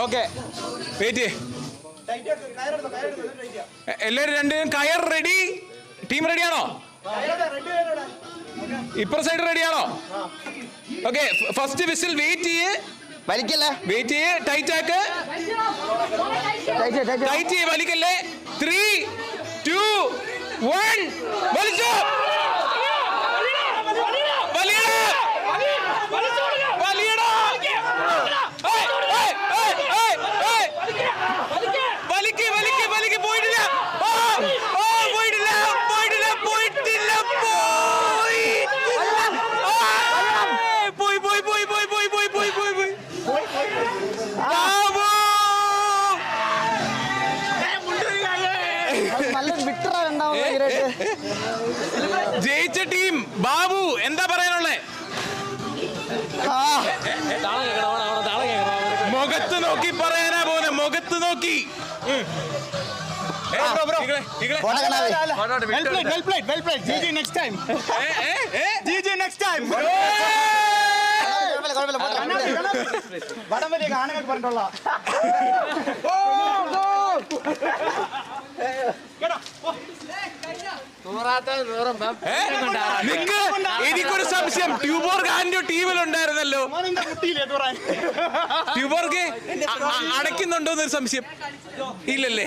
Okay wait എല്ലാവരും രണ്ടുപേരും കയർ റെഡി. ടീം റെഡിയാണോ? ഇപ്പുറ സൈഡ് റെഡിയാണോ? ഓക്കെ ഫസ്റ്റ് വിസിൽ വെയിറ്റ് ചെയ്യേ. വലിക്കല്ലേ? വെയിറ്റ് ചെയ്യേ. ടൈറ്റ് ആക്ക്. ടൈറ്റ് ചെയ്യേ. വലിക്കല്ലേ. 3, 2, 1 വലിച്ചോ. ജയിച്ച ടീം ബാബു എന്താ പറയാനുള്ളേ? മുഖത്ത് നോക്കി പറയാനാ പോകുന്നത്. മുഖത്ത് നോക്കി. വടംവലിയൊക്കെ ആണുങ്ങൾക്ക് പറഞ്ഞിട്ടുള്ള എനിക്കൊരു സംശയം. ട്യൂബോർഗ് ആൻഡോ ടീമിലുണ്ടായിരുന്നല്ലോ. ട്യൂബോർഗ് അടയ്ക്കുന്നുണ്ടോന്നൊരു സംശയം. ഇല്ലല്ലേ?